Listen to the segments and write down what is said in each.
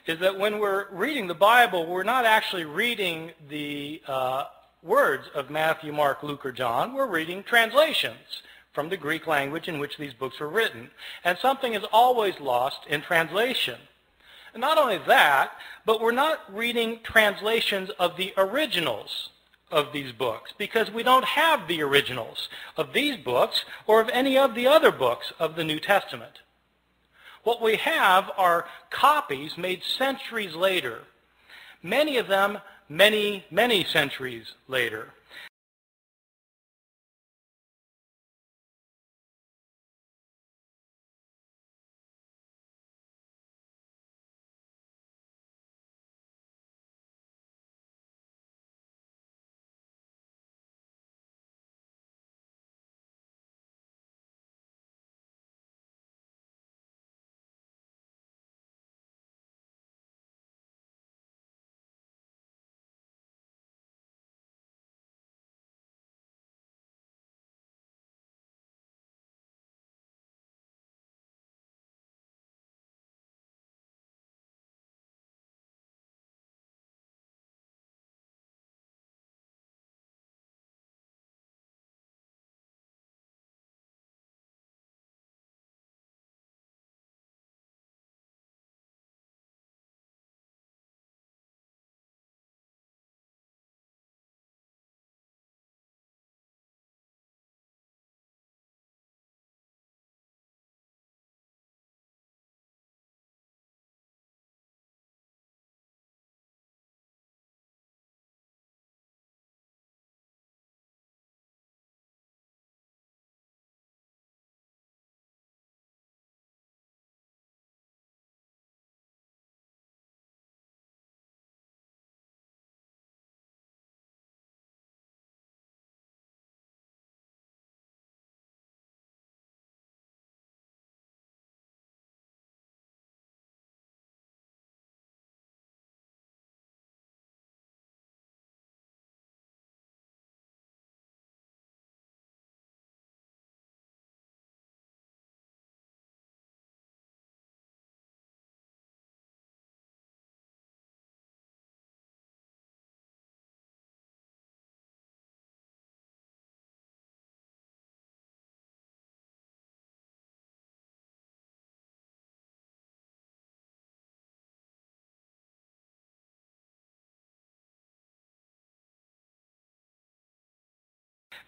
is that when we're reading the Bible, we're not actually reading the words of Matthew, Mark, Luke, or John. We're reading translations from the Greek language in which these books were written. And something is always lost in translation. And not only that, but we're not reading translations of the originals of these books, because we don't have the originals of these books or of any of the other books of the New Testament. What we have are copies made centuries later, many of them many, many centuries later.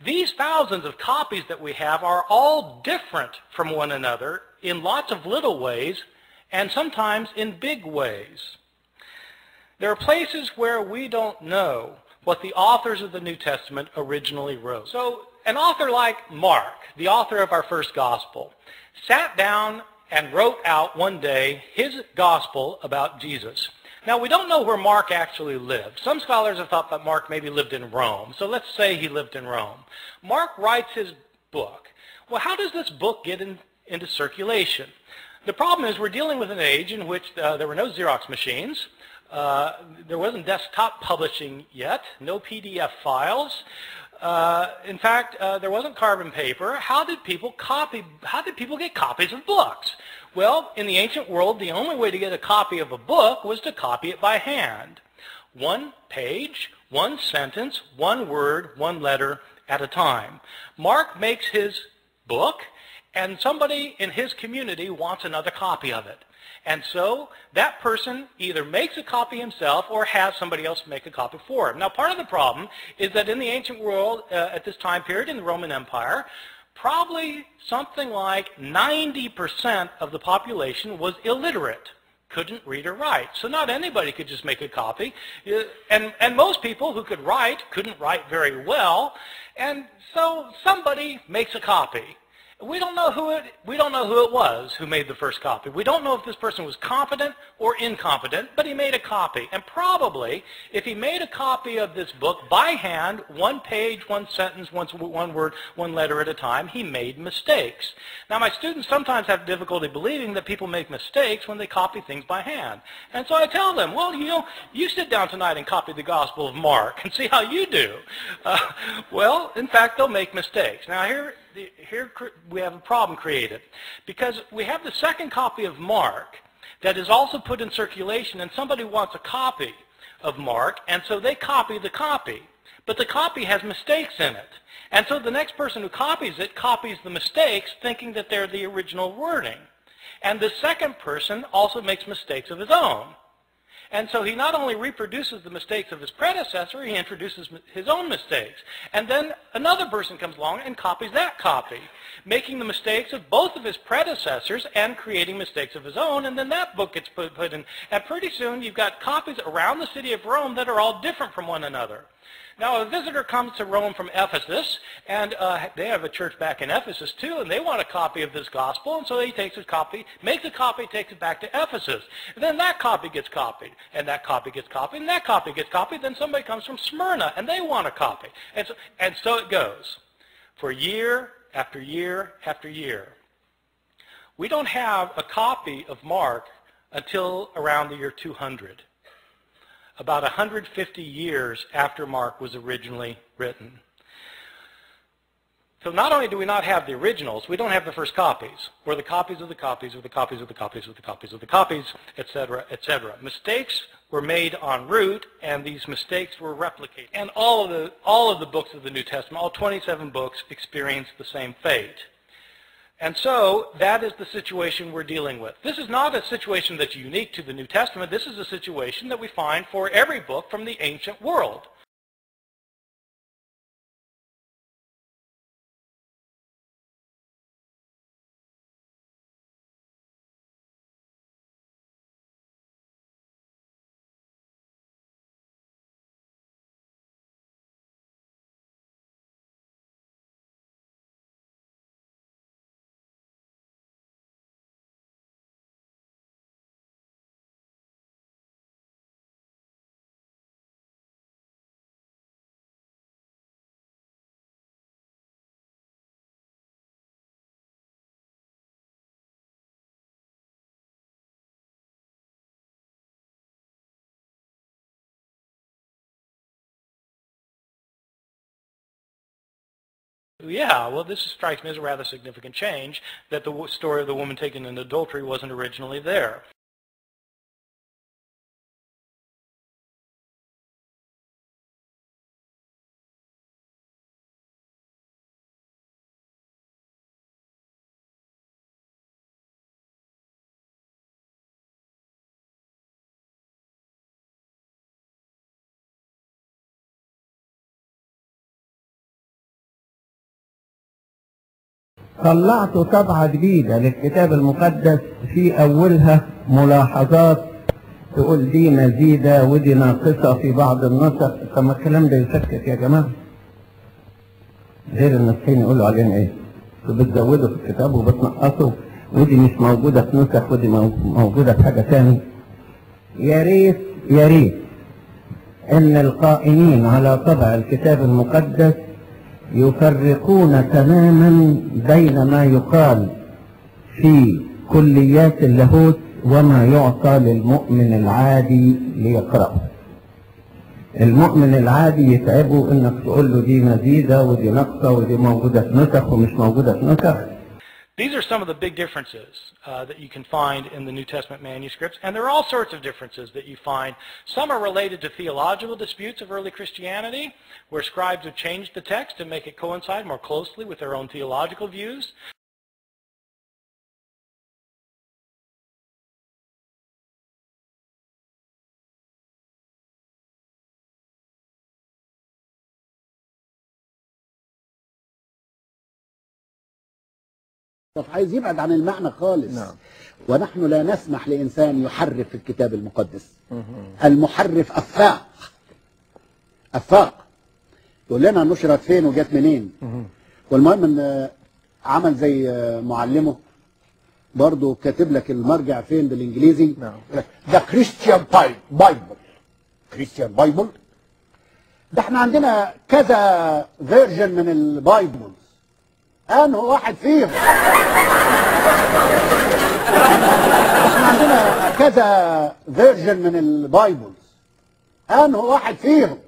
These thousands of copies that we have are all different from one another in lots of little ways and sometimes in big ways. There are places where we don't know what the authors of the New Testament originally wrote. So an author like Mark, the author of our first gospel, sat down and wrote out one day his gospel about Jesus. Now, we don't know where Mark actually lived. Some scholars have thought that Mark maybe lived in Rome. So let's say he lived in Rome. Mark writes his book. Well, how does this book get into circulation? The problem is we're dealing with an age in which there were no Xerox machines. There wasn't desktop publishing yet, no PDF files. In fact, there wasn't carbon paper. How did people get copies of books? Well, in the ancient world, the only way to get a copy of a book was to copy it by hand. One page, one sentence, one word, one letter at a time. Mark makes his book, and somebody in his community wants another copy of it. And so that person either makes a copy himself or has somebody else make a copy for him. Now, part of the problem is that in the ancient world, at this time period in the Roman Empire, probably something like 90% of the population was illiterate, couldn't read or write. So not anybody could just make a copy. And most people who could write couldn't write very well. And so somebody makes a copy. We don't know who it was who made the first copy. We don't know if this person was competent or incompetent, but he made a copy. And probably, if he made a copy of this book by hand, one page, one sentence, one word, one letter at a time, he made mistakes. Now, my students sometimes have difficulty believing that people make mistakes when they copy things by hand. And so I tell them, well, you sit down tonight and copy the Gospel of Mark and see how you do. Well, in fact, they'll make mistakes. Now, here we have a problem created, because we have the second copy of Mark, that is also put in circulation, and somebody wants a copy of Mark, and so they copy the copy. But the copy has mistakes in it. And so the next person who copies it copies the mistakes, thinking that they're the original wording. And the second person also makes mistakes of his own. And so he not only reproduces the mistakes of his predecessor, he introduces his own mistakes. And then another person comes along and copies that copy, making the mistakes of both of his predecessors and creating mistakes of his own. And then that book gets put in. And pretty soon you've got copies around the city of Rome that are all different from one another. Now, a visitor comes to Rome from Ephesus, and they have a church back in Ephesus too, and they want a copy of this gospel, and so he takes his copy, makes a copy, takes it back to Ephesus. And then that copy gets copied, and that copy gets copied, and that copy gets copied. Then somebody comes from Smyrna, and they want a copy. And so it goes for year after year after year. We don't have a copy of Mark until around the year 200. About 150 years after Mark was originally written. So not only do we not have the originals, we don't have the first copies, or the copies of the copies, or the copies of the copies of the copies of the copies, etc., etc. Mistakes were made en route, and these mistakes were replicated. And all of the books of the New Testament, all 27 books, experienced the same fate. And so that is the situation we're dealing with. This is not a situation that's unique to the New Testament. This is a situation that we find for every book from the ancient world. Yeah, well, this strikes me as a rather significant change, that the story of the woman taken in adultery wasn't originally there. طلعت طبعة جديدة للكتاب المقدس، في أولها ملاحظات تقول دي مزيدة ودي ناقصة في بعض النسخ. طب ما الكلام ده يسكت يا جماعة، غير النسخين يقولوا علينا ايه؟ بتزودوا في الكتاب وبتنقصوا، ودي مش موجودة في نسخ ودي موجودة في حاجة تاني. يا ريت ان القائمين على طبع الكتاب المقدس يفرقون تماما بين ما يقال في كليات اللاهوت وما يعطى للمؤمن العادي ليقرأه. المؤمن العادي يتعبه انك تقول له دي مزيدة ودي ناقصة ودي موجودة في نسخ ومش موجودة في نسخ. These are some of the big differences that you can find in the New Testament manuscripts, and there are all sorts of differences that you find. Some are related to theological disputes of early Christianity, where scribes have changed the text to make it coincide more closely with their own theological views. عايز يبعد عن المعنى خالص. نعم. ونحن لا نسمح لإنسان يحرف الكتاب المقدس. المحرف أفاق يقول لنا نشرت فين وجت منين. والمهم ان عمل زي معلمه برضه كاتب لك المرجع فين بالانجليزي. ده كريستيان بايبل. كريستيان بايبل ده احنا عندنا كذا فيرجن من البايبل، انه واحد فيهم. احنا عندنا كذا فيرجن من البايبل، انه واحد فيهم.